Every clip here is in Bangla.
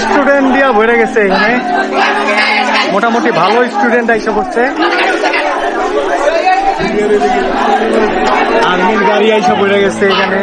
স্টুডেন্ট দিয়া ভরে গেছে এখানে, মোটামুটি ভালো স্টুডেন্ট এসে পড়ছে। আর্মির গাড়ি এসে ভরে গেছে এখানে,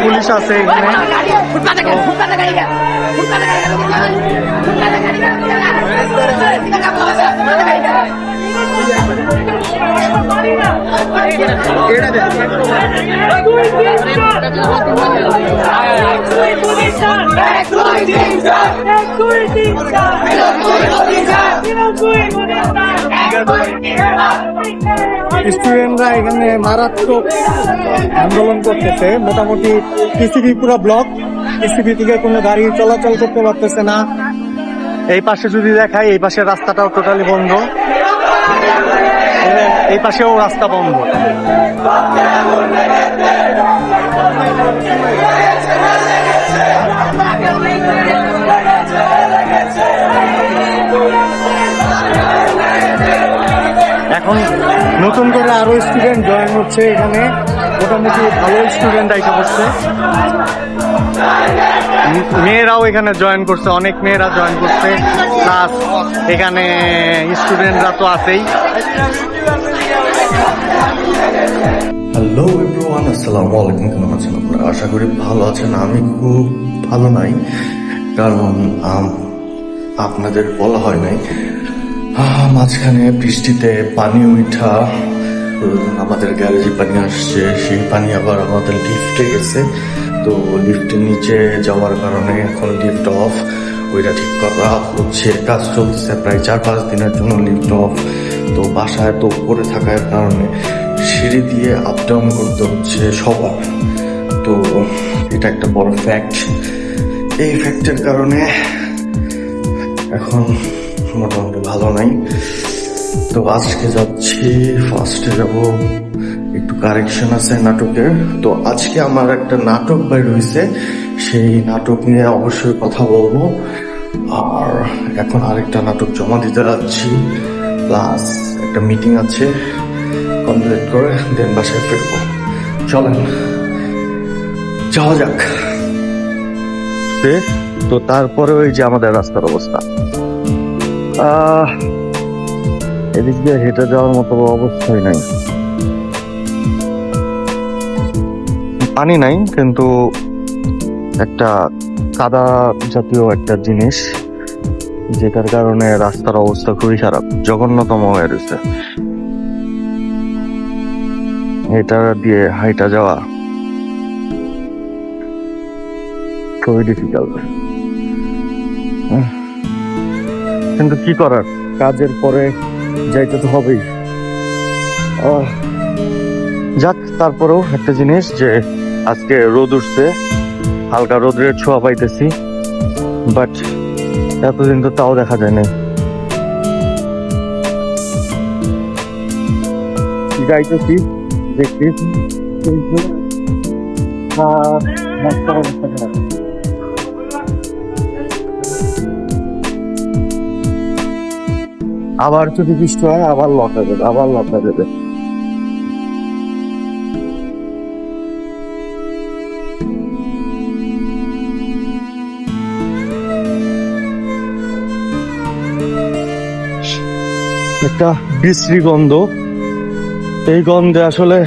পুলিশ আছে এখানে। স্টুডেন্টরা এখানে মারাত্মক আন্দোলন করতেছে। মোটামুটি পিসিবি পুরো ব্লক, পিসিবি থেকে কোনো গাড়ি চলাচল করতে পারতেছে না। এই পাশে যদি দেখাই, এই পাশের রাস্তাটাও টোটালি বন্ধ, এই পাশেও রাস্তা বন্ধ। এখন নতুন করে আরো স্টুডেন্ট জয়েন হচ্ছে এখানে, মোটামুটি ভালো স্টুডেন্ট আইসা পড়ছে। মেয়েরাও এখানে জয়েন করছে, অনেক মেয়েরা জয়েন করছে, প্লাস এখানে স্টুডেন্টরা তো আছেই। হ্যালো এভরিওয়ান, আসসালামু আলাইকুম। কেমন আছেন আপনারা? আশা করি ভালো আছেন। আমি খুব ভালো নাই, কারণ আপনাদের বলা হয় নাই, মাঝখানে বৃষ্টিতে পানি উঠা, আমাদের গ্যারেজে পানি আসছে, সেই পানি আবার আমাদের লিফটে গেছে। তো লিফটের নিচে যাওয়ার কারণে এখন লিফট অফ, ওইটা ঠিক করা হচ্ছে, কাজ চলতেছে প্রায় 4-5 দিনের জন্য লিফট অফ। তো বাসায় তো উপরে থাকার কারণে সিঁড়ি দিয়ে আপ ডাউন করতে হচ্ছে সবার। তো এটা একটা বড় ফ্যাক্ট। এই ফ্যাক্টের কারণে এখন মোটামুটি ভালো নাই। তো আজকে যাচ্ছি, ফার্স্টে যাব, একটু কারেকশন আছে নাটকের। তো আজকে আমার একটা নাটক বের হয়েছে, সেই নাটক নিয়ে অবশ্যই কথা বলবো। আর এখন আরেকটা নাটক জমা দিতে যাচ্ছি, প্লাস একটা মিটিং আছে, কমপ্লিট করে দেন বাসায় ফিরবো। চলেন যাওয়া যাক। তো তারপরে ওই যে আমাদের রাস্তার অবস্থা, এদিক দিয়ে হেঁটে যাওয়ার মতো অবস্থাই নাই। পানি নাই, কিন্তু একটা কাদা জাতীয় একটা জিনিস, যেটার কারণে রাস্তার অবস্থা খুবই খারাপ, জঘন্যতম হয়ে রয়েছে। এটা দিয়ে হাইটা যাওয়া খুবই ডিফিকাল্ট, কিন্তু কি করার, কাজের পরে যাইতে তো হবেই। যাক, তারপরেও একটা জিনিস যে আজকে রোদ উঠছে, হালকা রোদের ছোঁয়া পাইতেছি, বাট এতদিন তো তাও দেখা যায় না। যাইতেছি, দেখতেছি আবার যদি বৃষ্টি হয় আবার লতা দেবে, আবার লতা দেবে। একটা বিশ্রী গন্ধ, এই গন্ধে আসলে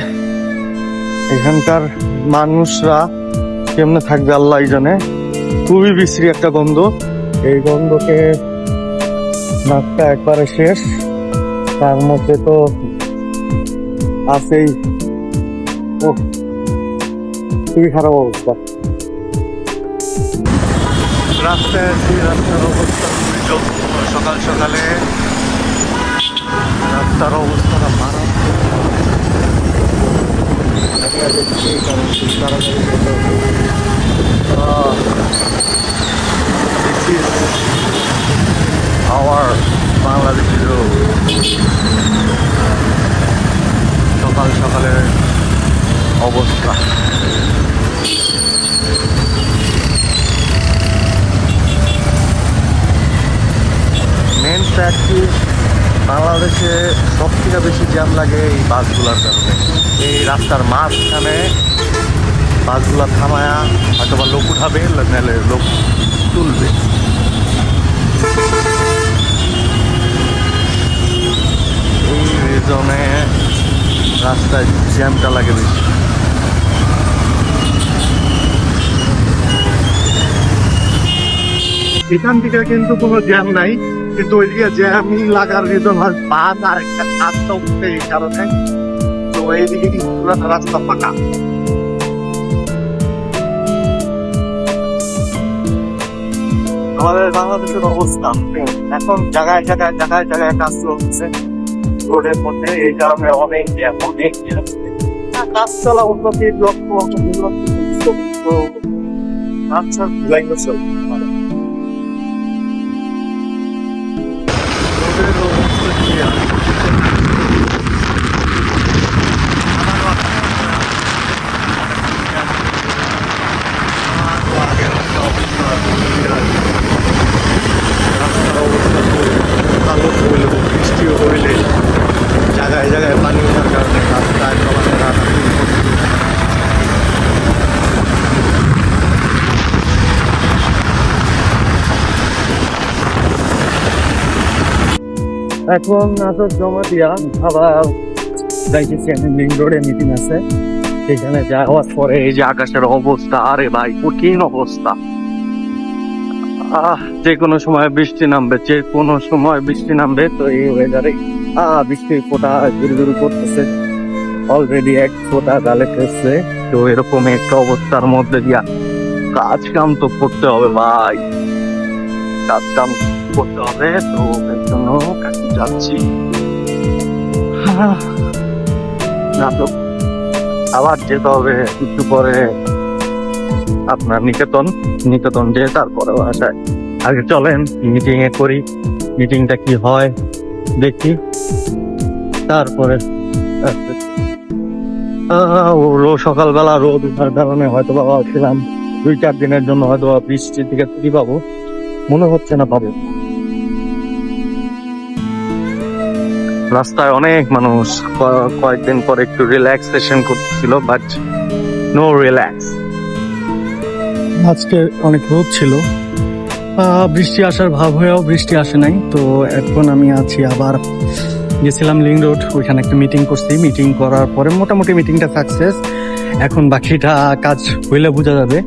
এখানকার মানুষরা কেমনে থাকবে আল্লাহ জানে। খুবই বিশ্রী একটা গন্ধ, এই গন্ধকে নাকটা একবারে শেষ, তার মধ্যে তো আছেই খুবই খারাপ অবস্থা। রাস্তার অবস্থা খুবই জঘন্য, সকাল সকালে রাস্তার অবস্থাটা মারাত্মক। Our বাংলাদেশের সকাল সকালের অবস্থা। মেন ফ্যাক্ট কি, বাংলাদেশে সব থেকে বেশি জ্যাম লাগে এই বাসগুলোর কারণে। এই রাস্তার মাঝখানে বাসগুলা থামায়া হয়তো বা লোক উঠাবে, নাহলে লোক তুলবে। এই রিজনে রাস্তায় জ্যামটা লাগে বেশি। এখান থেকে কিন্তু কোনো জ্যাম নাই, কিন্তু ওইদিকে জ্যামই লাগার রিজন হয় বাস আর একটা রাস্তা উঠতে, এই কারণে। তো এইদিকে কিন্তু পুরো রাস্তা ফাঁকা। আমাদের বাংলাদেশের অবস্থা এখন জায়গায় জায়গায় জায়গায় জায়গায় কাজ চলছে রোডের মধ্যে, এই কারণে অনেক জ্যাম, অনেক জ্যাম। কাজ চলা উন্নতি লক্ষ্য আচ্ছা লাইন চলছে। বৃষ্টিও হইলে জায়গায় জায়গায় পানি ওঠার কারণে রাস্তায় চলাফেরা এখন নাটক জমা দিয়া আবার যাইতেছি, আমি লিং রোডে মিটিং আছে, এখানে যাওয়ার পরে এই যে আকাশের অবস্থা, আরে ভাই কঠিন অবস্থা। যে কোনো সময় বৃষ্টি নামবে, যে কোনো সময় বৃষ্টি নামবে। তো এই ওয়েদারে বৃষ্টির ফোঁটা জোরে জোরে পড়তেছে, অলরেডি এক ফোঁটা গালে ফেলছে। তো এরকম একটা অবস্থার মধ্যে দিয়া কাজ কাম তো করতে হবে ভাই, কাজ কাম করতে হবে। তো এর জন্য এখন যাচ্ছি নাটক, আবার যেতে হবে একটু পরে আপনার নিকেতন যে তারপরে বাসায়। আগে চলেন মিটিং এ করি, মিটিংটা কি হয় দেখি, তারপরে সকালবেলা রোদ উঠার কারণে হয়তো বা ছিলাম 2-4 দিনের জন্য হয়তো বৃষ্টির দিকে ছুটি পাবো, মনে হচ্ছে না পাবো। রাস্তায় অনেক মানুষ কয়েকদিন পরে একটু রিল্যাক্সেশন করতেছিল, বাট নো রিল্যাক্স। আজকে অনেক রোদ ছিল, বৃষ্টি আসার ভাব হয়েও বৃষ্টি আসে নাই। তো এখন আমি আছি, আবার গেছিলাম লিং রোড, ওইখানে একটা মিটিং করছি, মিটিং করার পরে মোটামুটি মিটিংটা সাকসেস। এখন বাকিটা কাজ হইলে বোঝা যাবে।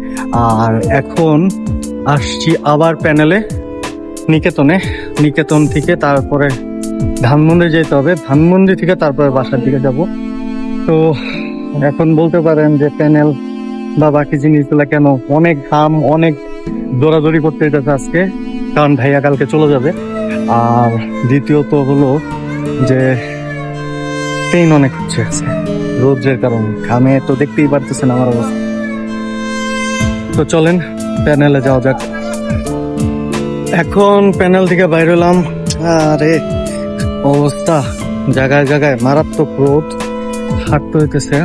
আর এখন আসছি আবার প্যানেলে নিকেতন থেকে তারপরে ধানমন্ডি যেতে হবে, ধানমন্ডি থেকে তারপরে বাসার দিকে যাব। তো এখন বলতে পারেন যে প্যানেল বা বাকি জিনিসগুলা কেন অনেক ঘাম, অনেক দৌড়াদৌড়ি করতে হইতেছে আজকে, কারণ ভাইয়া কালকে চলে যাবে। আর দ্বিতীয়ত হলো যে পেইন অনেক হচ্ছে আজকে রোদের কারণে, ঘামে তো দেখতেই পারতেছেন আমার অবস্থা। তো চলেন প্যানেলে যাওয়া যাক। এখন প্যানেল থেকে বাইর হলাম, আরে অবস্থা জায়গায় জায়গায় মারাত্মক রোদ, হাঁটতে হইতেছে।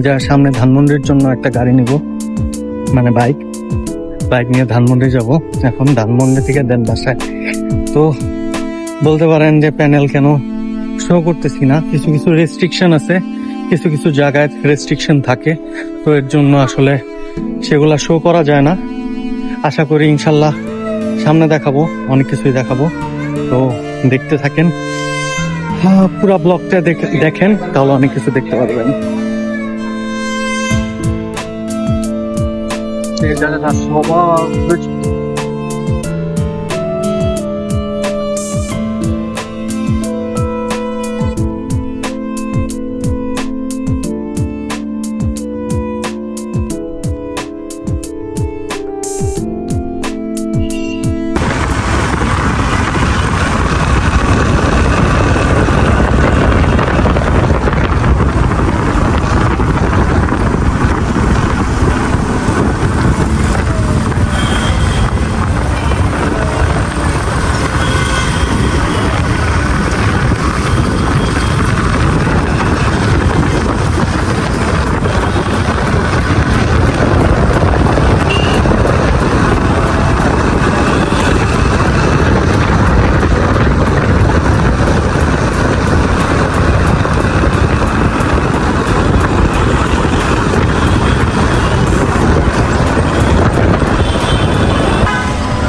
যা সামনে ধানমন্ডির জন্য একটা গাড়ি নিব, মানে বাইক নিয়ে ধানমন্ডি যাব। এখন ধানমন্ডি থেকে দেন বাসায়। তো বলতে পারেন যে প্যানেল কেন শো করতেছি না, কিছু কিছু রেস্ট্রিকশন আছে, কিছু কিছু জায়গায় রেস্ট্রিকশন থাকে, তো এর জন্য আসলে সেগুলা শো করা যায় না। আশা করি ইনশাল্লাহ সামনে দেখাবো, অনেক কিছুই দেখাবো। তো দেখতে থাকেন, পুরো ব্লগটা দেখেন, তাহলে অনেক কিছু দেখতে পারবেন। সবার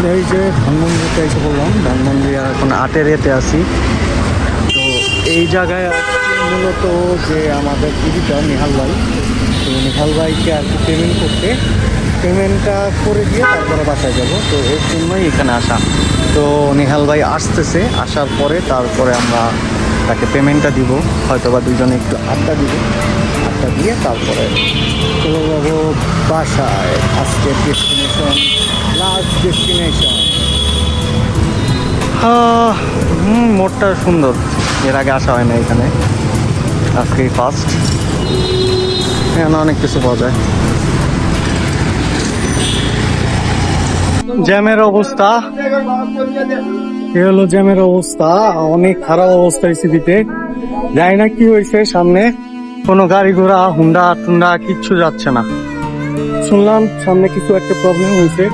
এই যে ধানমন্ডিতে এসে বললাম, ধানমন্ডি এখন 8-এর এতে আছি। তো এই জায়গায় মূলত যে আমাদের টিভিটা নিহাল ভাই, তো নিহাল ভাইকে আর কি পেমেন্টটা করে দিয়ে তারপরে বাসায় যাব। তো এর জন্যই এখানে আসা। তো নিহাল ভাই আসতেছে, আসার পরে তারপরে আমরা তাকে পেমেন্টটা দিব, হয়তো বা দুজনে একটু আড্ডা দিব, আড্ডা দিয়ে তারপরে চলে যাবো বাসায়। আজকের ডেস্টিনেশন, লাস্ট ডেস্টিনেশন। মোড়টা সুন্দর, এর আগে আসা হয় না এখানে, আজকেই ফার্স্ট। এখানে অনেক কিছু পাওয়া যায়। জ্যামের অবস্থা, এ হলো জ্যামের অবস্থা, অনেক খারাপ অবস্থা সিটিতে। জানি না কি হয়েছে, সামনে কোনো গাড়ি ঘোড়া হুন্ডা টুন্ডা কিচ্ছু যাচ্ছে না। শুনলাম সামনে কিছু একটা প্রবলেম হয়েছে,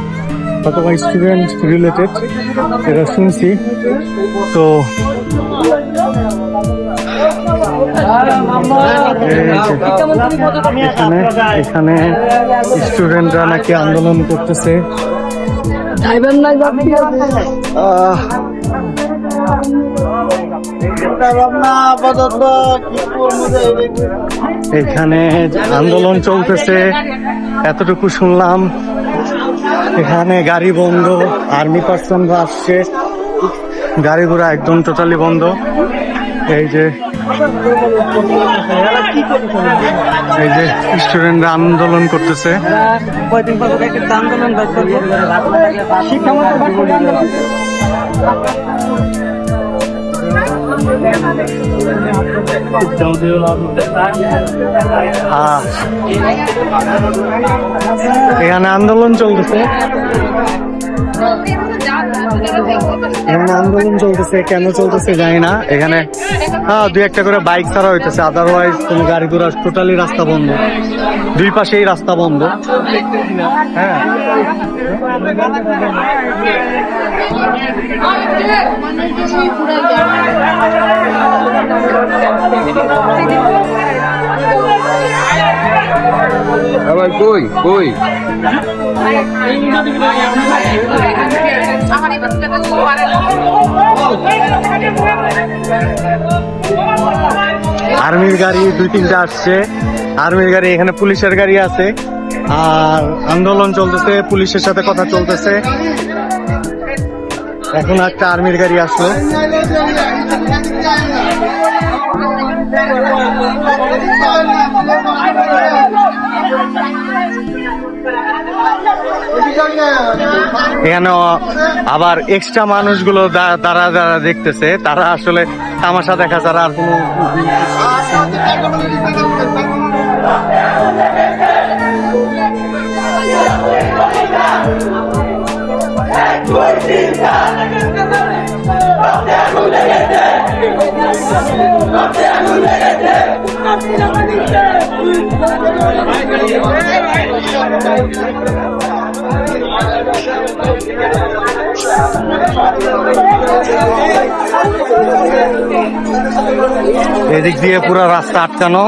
অথবা স্টুডেন্ট রিলেটেড, এটা শুনছি। তো এখানে স্টুডেন্টরা নাকি আন্দোলন করতেছে। এখানে আন্দোলন চলতেছে এতটুকু শুনলাম। এখানে গাড়ি বন্ধ, আর্মি পার্সনরা আসছে, গাড়ি ঘোড়া একদম টোটালি বন্ধ। এই যে স্টুডেন্টরা আন্দোলন করতেছে। এখানে আন্দোলন চলতেছে, কেন চলতেছে জানি না। এখানে দুই একটা করে বাইক ছাড়া হইতেছে, আদারওয়াইজ কোন গাড়ি ঘোড়া টোটালি রাস্তা বন্ধ, দুই পাশেই রাস্তা বন্ধ। হ্যাঁ, কই কই আর্মির গাড়ি 2-3টা আসছে, আর্মির গাড়ি, এখানে পুলিশের গাড়ি আছে, আর আন্দোলন চলতেছে, পুলিশের সাথে কথা চলতেছে। এখন একটা আর্মির গাড়ি আসলো। এখানে আবার এক্সট্রা মানুষগুলো তারা যারা দেখতেছে, তারা আসলে তামাশা দেখা ছাড়া আর কোনো এদিক দিয়ে পুরো রাস্তা আটকানো,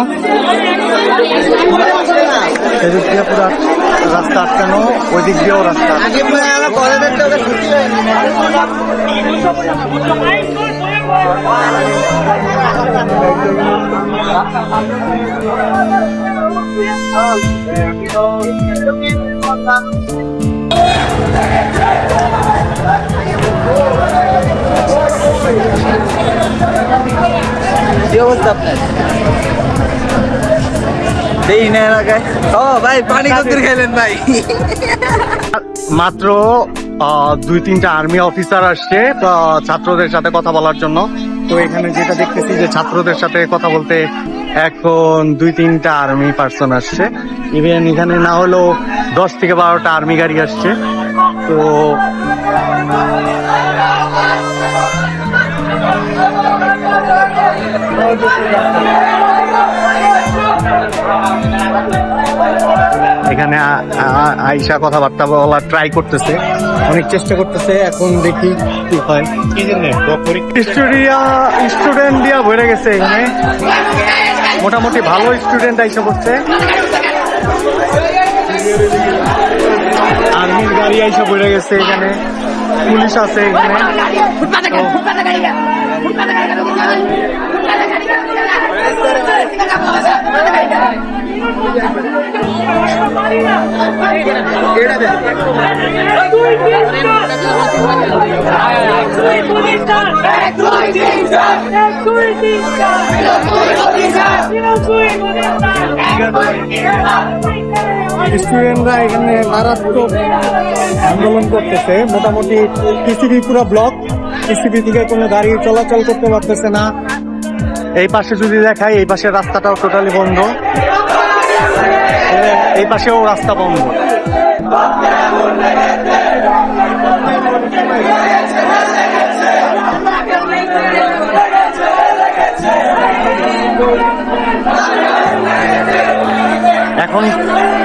এদিক দিয়ে পুরো রাস্তা আটকানো, ওই দিক দিয়েও রাস্তা। কি অবস্থা আপনার? এই না এলাকায় ও ভাই পানি কত খাইলেন ভাই? মাত্র 2-3টা আর্মি অফিসার আসছে ছাত্রদের সাথে কথা বলার জন্য। তো এখানে যেটা দেখতেছি যে ছাত্রদের সাথে কথা বলতে এখন 2-3টা আর্মি পার্সন আসছে। ইভেন এখানে না হলেও 10 থেকে 12টা আর্মি গাড়ি আসছে। তো এখানে আইসা কথাবার্তা বলার ট্রাই করতেছে, অনেক চেষ্টা করতেছে, এখন দেখি কি হয়। স্টুডেন্ট দিয়া ভরে গেছে এখানে, মোটামুটি ভালো স্টুডেন্ট আইসা করছে। আর্মির গাড়ি আইসা পড়ে গেছে এখানে, পুলিশ আছে এখানে। স্টুডেন্টরা এখানে মারাত্মক আন্দোলন করতেছে, মোটামুটি টিসিবি পুরো ব্লক, টিসিবি থেকে কোনো গাড়ি চলাচল করতে পারতেছে না। এই পাশে যদি দেখাই, এই পাশে রাস্তাটাও টোটালি বন্ধ, এই পাশেও রাস্তা বন্ধ। এখন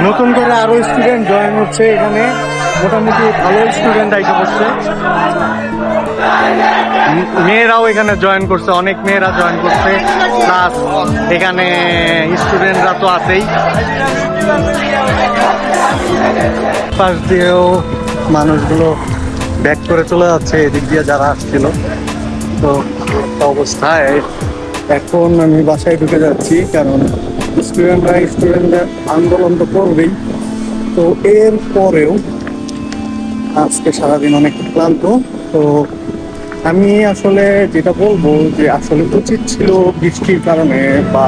নতুন করে আরো স্টুডেন্ট জয়েন হচ্ছে এখানে, মোটামুটি ভালো স্টুডেন্ট আইসা পড়ছে। মেয়েরাও এখানে জয়েন করছে, অনেক মেয়েরা জয়েন করছে, প্লাস এখানে স্টুডেন্টরা তো আছেই। পাশ দিয়েও মানুষগুলো ব্যাক করে চলে যাচ্ছে এদিক দিয়ে যারা আসছিল। তো অবস্থায় এখন আমি বাসায় ঢুকে যাচ্ছি, কারণ স্টুডেন্টদের আন্দোলন তো করবেই। তো এর পরেও আজকে সারাদিন অনেক ক্লান্ত। তো আমি আসলে যেটা বলবো যে আসলে উচিত ছিল বৃষ্টির কারণে বা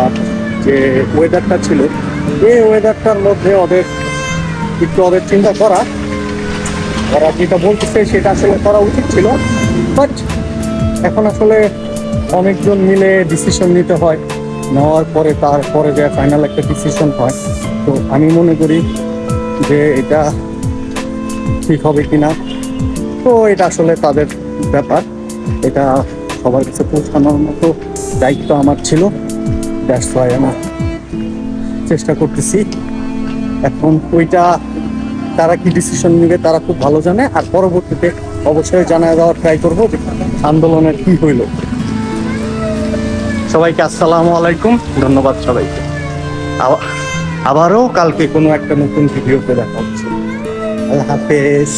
যে ওয়েদারটা ছিল, এই ওয়েদারটার মধ্যে ওদের চিন্তা করা, ওরা যেটা বলতেছে সেটা আসলে করা উচিত ছিল। বাট এখন আসলে অনেকজন মিলে ডিসিশন নিতে হয়, নেওয়ার পরে তারপরে যে ফাইনাল একটা ডিসিশন হয়। তো আমি মনে করি যে এটা ঠিক হবে কিনা, তো এটা আসলে তাদের ব্যাপার, এটা সবার কাছে পৌঁছানোর মতো দায়িত্ব আমার ছিল। দ্যাটস ওয়াই আমি চেষ্টা করতেছি। এখন ওইটা তারা কি ডিসিশন নেবে তারা খুব ভালো জানে, আর পরবর্তীতে অবশ্যই জানায় দেওয়ার ট্রাই করবো যে আন্দোলনের কি হইল। সবাইকে আসসালামু আলাইকুম, ধন্যবাদ সবাইকে। আবারও কালকে কোনো একটা নতুন ভিডিওতে দেখা হচ্ছে। আল্লাহ হাফেজ।